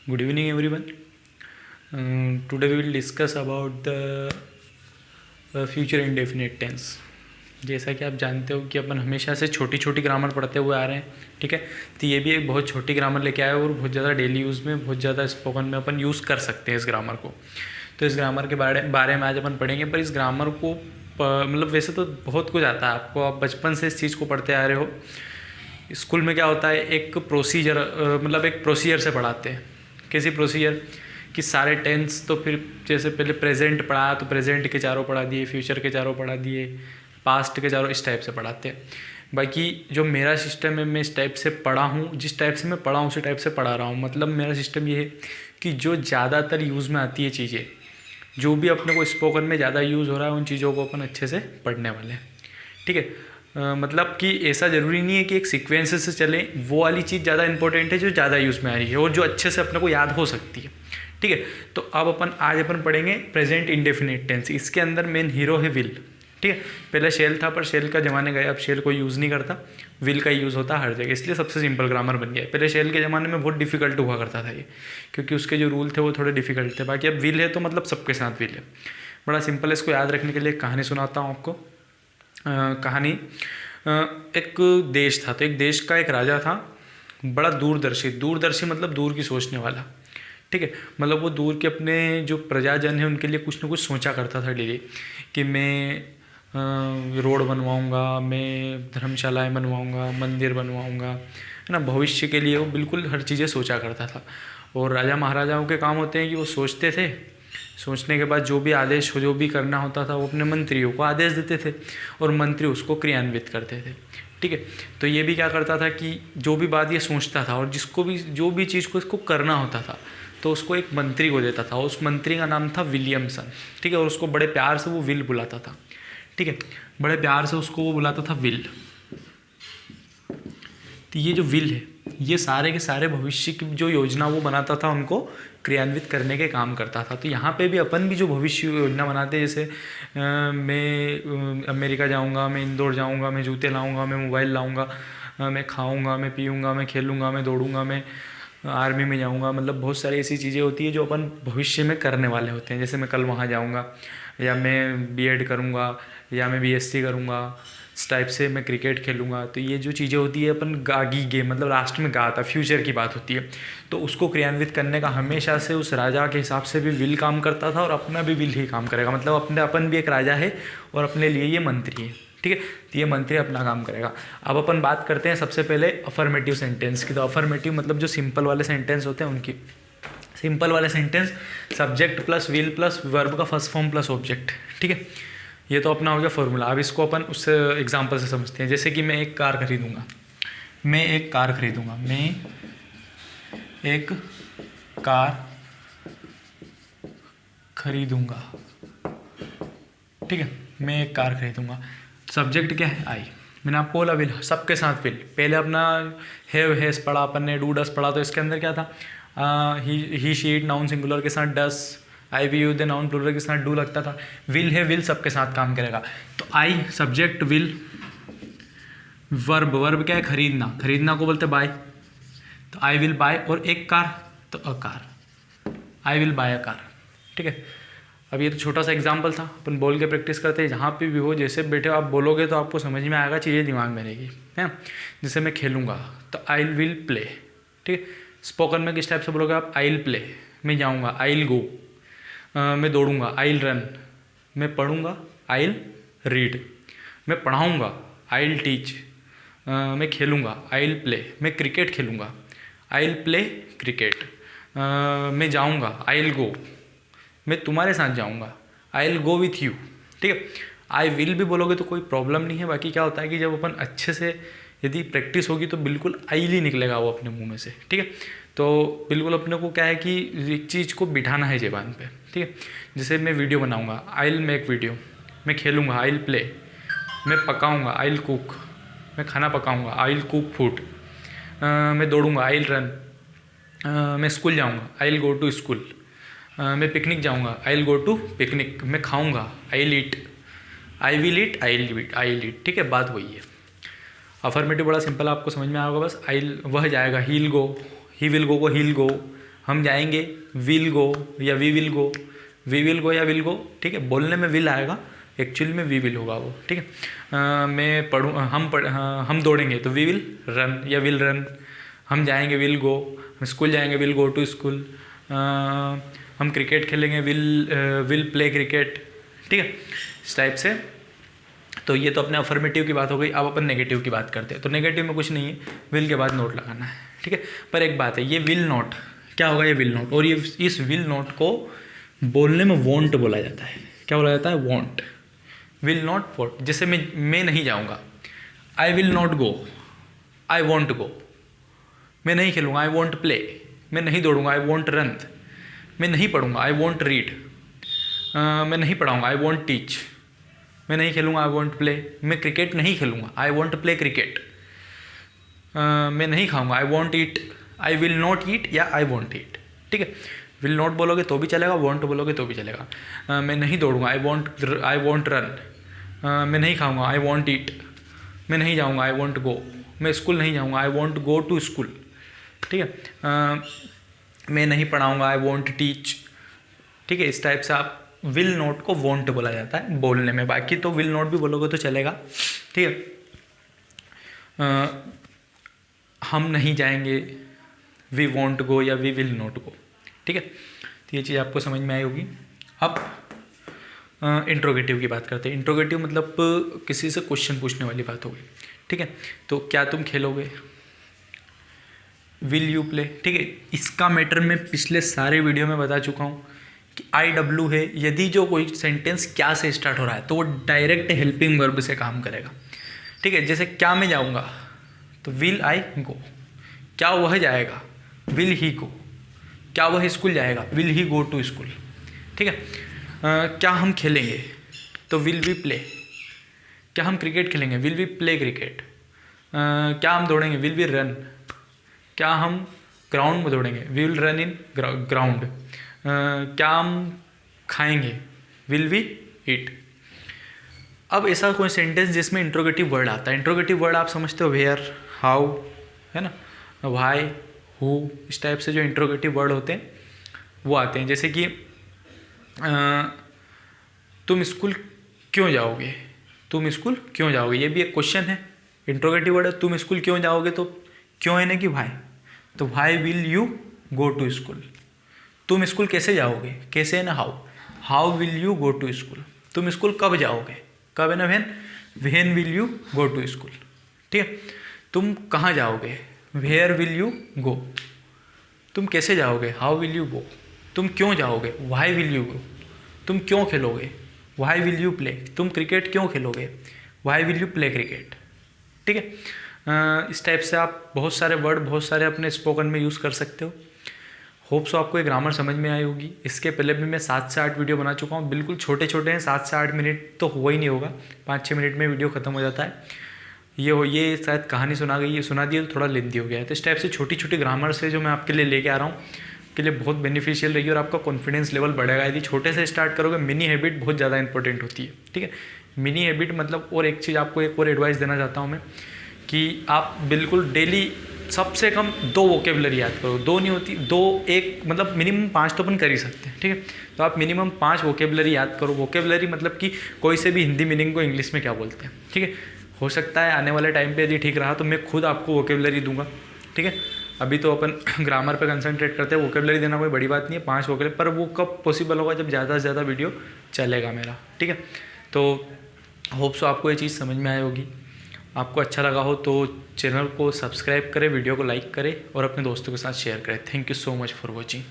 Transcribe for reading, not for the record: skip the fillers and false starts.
Good evening, everyone. Today we will discuss about the future indefinite tense. जैसा कि आप जानते हो कि अपन हमेशा से छोटी छोटी ग्रामर पढ़ते हुए आ रहे हैं, ठीक है। तो ये भी एक बहुत छोटी ग्रामर लेके आए और बहुत ज़्यादा डेली यूज़ में, बहुत ज़्यादा स्पोकन में अपन यूज़ कर सकते हैं इस ग्रामर को। तो इस ग्रामर के बारे में आज अपन पढ़ेंगे। पर इस ग्रामर को मतलब वैसे तो बहुत कुछ आता है आपको, आप बचपन से इस चीज़ को पढ़ते आ रहे हो। स्कूल में क्या होता है, एक प्रोसीजर मतलब एक प्रोसीजर से पढ़ाते हैं। कैसी प्रोसीजर कि सारे टेंस, तो फिर जैसे पहले प्रेजेंट पढ़ा तो प्रेजेंट के चारों पढ़ा दिए, फ्यूचर के चारों पढ़ा दिए, पास्ट के चारों, इस टाइप से पढ़ाते हैं। बाकी जो मेरा सिस्टम है, मैं इस टाइप से पढ़ा हूँ, जिस टाइप से मैं पढ़ा हूँ उसी टाइप से पढ़ा रहा हूँ। मतलब मेरा सिस्टम ये है कि जो ज़्यादातर यूज़ में आती है चीज़ें, जो भी अपने को स्पोकन में ज़्यादा यूज़ हो रहा है, उन चीज़ों को अपन अच्छे से पढ़ने वाले हैं, ठीक है। मतलब कि ऐसा ज़रूरी नहीं है कि एक सीक्वेंस से चले, वो वाली चीज़ ज़्यादा इंपॉर्टेंट है जो ज़्यादा यूज़ में आ रही है और जो अच्छे से अपने को याद हो सकती है, ठीक है। तो अब आज अपन पढ़ेंगे प्रेजेंट इंडेफिनिट टेंस। इसके अंदर मेन हीरो है विल, ठीक है। पहले शेल था, पर शेल का ज़माने गए, अब शेल को यूज़ नहीं करता, विल का यूज़ होता है हर जगह, इसलिए सबसे सिंपल ग्रामर बन गया है। पहले शेल के ज़माने में बहुत डिफिकल्ट हुआ करता था ये, क्योंकि उसके जो रूल थे वो थोड़े डिफिकल्ट थे। बाकी अब विल है तो मतलब सबके साथ विल है, बड़ा सिंपल है। इसको याद रखने के लिए एक कहानी सुनाता हूँ आपको। कहानी, एक देश था, तो एक देश का एक राजा था, बड़ा दूरदर्शी मतलब दूर की सोचने वाला, ठीक है। मतलब वो दूर के अपने जो प्रजाजन है उनके लिए कुछ ना कुछ सोचा करता था डेली, कि मैं रोड बनवाऊंगा, मैं धर्मशालाएं बनवाऊंगा, मंदिर बनवाऊंगा, है ना। भविष्य के लिए वो बिल्कुल हर चीज़ें सोचा करता था। और राजा महाराजाओं के काम होते हैं कि वो सोचते थे, सोचने के बाद जो भी आदेश हो, जो भी करना होता था, वो अपने मंत्रियों को आदेश देते थे और मंत्री उसको क्रियान्वित करते थे, ठीक है। तो ये भी क्या करता था कि जो भी बात ये सोचता था और जिसको भी जो भी चीज़ को इसको करना होता था, तो उसको एक मंत्री को देता था। उस मंत्री का नाम था विलियमसन, ठीक है। और उसको बड़े प्यार से वो विल बुलाता था, ठीक है। बड़े प्यार से उसको वो बुलाता था विल। तो ये जो विल है, ये सारे के सारे भविष्य की जो योजना वो बनाता था, उनको क्रियान्वित करने के काम करता था। तो यहाँ पे भी अपन भी जो भविष्य योजना बनाते हैं, जैसे मैं अमेरिका जाऊँगा, मैं इंदौर जाऊँगा, मैं जूते लाऊँगा, मैं मोबाइल लाऊँगा, मैं खाऊँगा, मैं पीऊँगा, मैं खेलूँगा, मैं दौड़ूँगा, मैं आर्मी में जाऊँगा। मतलब बहुत सारी ऐसी चीज़ें होती है जो अपन भविष्य में करने वाले होते हैं। जैसे मैं कल वहाँ जाऊँगा, या मैं बीएड करूँगा, या मैं बीएससी करूँगा, इस टाइप से मैं क्रिकेट खेलूँगा। तो ये जो चीज़ें होती है अपन गागी गे, मतलब लास्ट में गा था, फ्यूचर की बात होती है। तो उसको क्रियान्वित करने का हमेशा से उस राजा के हिसाब से भी विल काम करता था, और अपना भी विल ही काम करेगा। मतलब अपन भी एक राजा है और अपने लिए ये मंत्री है, ठीक है। तो ये मंत्री अपना काम करेगा। अब अपन बात करते हैं सबसे पहले अफर्मेटिव सेंटेंस की। तो अफर्मेटिव मतलब जो सिंपल वाले सेंटेंस होते हैं उनकी। सिंपल वाले sentence subject plus will plus verb का फर्स्ट फॉर्म प्लस ऑब्जेक्ट, ठीक है। ये तो अपना हो गया फॉर्मूला। अब इसको अपन उस एग्जांपल से समझते हैं। जैसे कि मैं एक कार खरीदूंगा, मैं एक कार खरीदूंगा, ठीक है। मैं एक कार खरीदूंगा। सब्जेक्ट क्या है? आई। मैंने आपको बोला विल, सबके साथ विल। पहले अपना हैव हैज पढ़ा अपन ने, डू डस पढ़ा, तो इसके अंदर क्या था, he she it noun singular के साथ does, I we you they noun plural के साथ डू लगता था। विल है, विल सबके साथ काम करेगा। तो आई सब्जेक्ट विल, वर्ब क्या है? खरीदना, खरीदना को बोलते बाय, तो आई विल बाय। और एक कार तो a car, I will buy a car, ठीक है। अब ये तो छोटा सा एग्जाम्पल था, अपन बोल के प्रैक्टिस करते हैं। जहाँ पे भी हो, जैसे बैठे आप बोलोगे तो आपको समझ में आएगा, चीज़ें दिमाग में रहेगी, है। जैसे मैं खेलूँगा तो आई विल प्ले, ठीक है। स्पोकन में किस टाइप से बोलोगे आप? आई विल प्ले। मैं जाऊँगा, आई विल गो। मैं दौड़ूंगा, आई विल रन। मैं पढ़ूंगा, आई विल रीड। मैं पढ़ाऊँगा, आई विल टीच। मैं खेलूँगा, आई विल प्ले। मैं क्रिकेट खेलूँगा, आई विल प्ले क्रिकेट। मैं जाऊँगा, आई विल गो। मैं तुम्हारे साथ जाऊँगा, I will go with you, ठीक है। आई विल भी बोलोगे तो कोई प्रॉब्लम नहीं है। बाकी क्या होता है कि जब अपन अच्छे से यदि प्रैक्टिस होगी तो बिल्कुल आई ही निकलेगा वो अपने मुंह में से, ठीक है। तो बिल्कुल अपने को क्या है कि एक चीज़ को बिठाना है ज़बान पे, ठीक है। जैसे मैं वीडियो बनाऊँगा, आई विल मेक वीडियो। मैं खेलूँगा, आई विल प्ले। मैं पकाऊँगा, आई विल कुक। मैं खाना पकाऊँगा, आई विल कुक फूड। मैं दौड़ूँगा, आई विल रन। मैं स्कूल जाऊँगा, I will go to school. मैं पिकनिक जाऊँगा, I will go to picnic. मैं खाऊँगा, I will eat. I will eat, I will eat, ठीक है। बात वही है। अफर्मेटिव बड़ा सिंपल, आपको समझ में आएगा। बस आई वह जाएगा, he will go, he will go को ही विल गो, हम जाएंगे, विल गो या we will go, we will go या विल गो, ठीक है। बोलने में विल आएगा, एक्चुअली में वी विल होगा वो, ठीक है। मैं पढ़ूँ, हम दौड़ेंगे तो वी विल रन या विल रन। हम जाएंगे, विल गो। हम स्कूल जाएंगे, विल गो टू स्कूल। हम क्रिकेट खेलेंगे, विल प्ले क्रिकेट, ठीक है, इस टाइप से। तो ये तो अपने अफर्मेटिव की बात हो गई। अब अपन नेगेटिव की बात करते हैं। तो नेगेटिव में कुछ नहीं है, विल के बाद नोट लगाना है, ठीक है। पर एक बात है, ये विल नॉट क्या होगा, ये विल नॉट, और ये इस विल नॉट को बोलने में वॉन्ट बोला जाता है। क्या बोला जाता है, वॉन्ट। Will not want. जैसे मैं नहीं जाऊँगा, I will not go, I won't go. मैं नहीं खेलूँगा, आई वॉन्ट प्ले। मैं नहीं दौड़ूंगा, आई वॉन्ट रन। मैं नहीं पढ़ूंगा, आई वॉन्ट रीड। मैं नहीं पढ़ाऊँगा, आई वॉन्ट टीच। मैं नहीं खेलूँगा, आई वॉन्ट प्ले। मैं क्रिकेट नहीं खेलूँगा, आई वॉन्ट प्ले क्रिकेट। मैं नहीं खाऊँगा, I want eat. I will not eat या आई वॉन्ट ईट, ठीक है। विल नॉट बोलोगे तो भी चलेगा, वॉन्ट बोलोगे तो भी चलेगा। मैं नहीं दौड़ूंगा, आई वॉन्ट रन। मैं नहीं खाऊँगा, आई वॉन्ट ईट। मैं नहीं जाऊँगा, आई वॉन्ट गो। मैं स्कूल नहीं जाऊँगा, I won't go to school, ठीक है। मैं नहीं पढ़ाऊँगा, आई वॉन्ट टीच, ठीक है। इस टाइप से आप विल नॉट को वॉन्ट बोला जाता है बोलने में। बाकी तो विल नॉट भी बोलोगे तो चलेगा, ठीक है। हम नहीं जाएंगे, वी वॉन्ट गो या वी विल नॉट गो, ठीक है। तो ये चीज़ आपको समझ में आई होगी। अब इंट्रोगेटिव की बात करते हैं। इंट्रोगेटिव मतलब किसी से क्वेश्चन पूछने वाली बात हो गई, ठीक है। तो क्या तुम खेलोगे, विल यू प्ले, ठीक है। इसका मैटर मैं पिछले सारे वीडियो में बता चुका हूँ कि IW है। यदि जो कोई सेंटेंस क्या से स्टार्ट हो रहा है तो वो डायरेक्ट हेल्पिंग वर्ब से काम करेगा, ठीक है। जैसे क्या मैं जाऊँगा तो विल आई गो। क्या वह जाएगा, विल ही गो। क्या वह स्कूल जाएगा, will he go to school, ठीक है। क्या हम खेलेंगे तो विल वी प्ले। क्या हम क्रिकेट खेलेंगे, विल वी प्ले क्रिकेट। क्या हम दौड़ेंगे, विल वी रन। क्या हम ग्राउंड में दौड़ेंगे, we will run in ground. क्या हम खाएंगे, विल वी ईट। अब ऐसा कोई सेंटेंस जिसमें इंट्रोगेटिव वर्ड आता है। इंट्रोगेटिव वर्ड आप समझते हो, वेयर, हाउ, है ना, व्हाई, हु, इस टाइप से जो इंट्रोगेटिव वर्ड होते हैं वो आते हैं। जैसे कि तुम स्कूल क्यों जाओगे, तुम स्कूल क्यों जाओगे, ये भी एक क्वेश्चन है, इंट्रोगेटिव वर्ड है। तुम स्कूल क्यों जाओगे तो क्यों है ना कि भाई, तो why will you go to school. तुम स्कूल कैसे जाओगे, कैसे है ना how, how will you go to school. तुम स्कूल कब जाओगे, कब है ना when will you go to school, ठीक है। तुम कहाँ जाओगे, वेयर विल यू गो। तुम कैसे जाओगे, हाउ विल यू गो। तुम क्यों जाओगे, व्हाई विल यू गो। तुम क्यों खेलोगे, व्हाई विल यू प्ले। तुम क्रिकेट क्यों खेलोगे, why will you play cricket, ठीक है। इस टाइप से आप बहुत सारे वर्ड बहुत सारे अपने स्पोकन में यूज़ कर सकते हो। होप सो आपको ये ग्रामर समझ में आई होगी। इसके पहले भी मैं 7 से 8 वीडियो बना चुका हूँ, बिल्कुल छोटे छोटे हैं, 7 से 8 मिनट तो हुआ ही नहीं होगा, 5-6 मिनट में वीडियो ख़त्म हो जाता है। ये शायद कहानी सुना गई, ये सुना दी तो थोड़ा लेंथी हो गया है। तो इस टाइप से छोटी छोटी ग्रामर से जो मैं आपके लिए लेके आ रहा हूँ के लिए बहुत बेनिफिशियल रहेगी और आपका कॉन्फिडेंस लेवल बढ़ेगा। यदि छोटे से स्टार्ट करोगे, मिनी हैबिट बहुत ज़्यादा इंपॉर्टेंट होती है, ठीक है। मिनी हैबिट मतलब, और एक चीज़ आपको एक और एडवाइस देना चाहता हूँ मैं कि आप बिल्कुल डेली सबसे कम 2 वोकेबलरी याद करो। 2 नहीं होती, 2 1 मतलब मिनिमम 5 तो अपन कर ही सकते हैं, ठीक है। तो आप मिनिमम 5 वोकेबलरी याद करो। वोकेबलरी मतलब कि कोई से भी हिंदी मीनिंग को इंग्लिश में क्या बोलते हैं, ठीक है। हो सकता है आने वाले टाइम पे यदि ठीक रहा तो मैं खुद आपको वोकेबलरी दूंगा, ठीक है। अभी तो अपन ग्रामर पे कंसंट्रेट करते हैं, वोकेबलरी देना कोई बड़ी बात नहीं है, 5 वोकेबलरी, पर वो कब पॉसिबल होगा जब ज़्यादा से ज़्यादा वीडियो चलेगा मेरा, ठीक है। तो होप सो आपको ये चीज़ समझ में आई होगी। आपको अच्छा लगा हो तो चैनल को सब्सक्राइब करें, वीडियो को लाइक करें और अपने दोस्तों के साथ शेयर करें। Thank you so much for watching.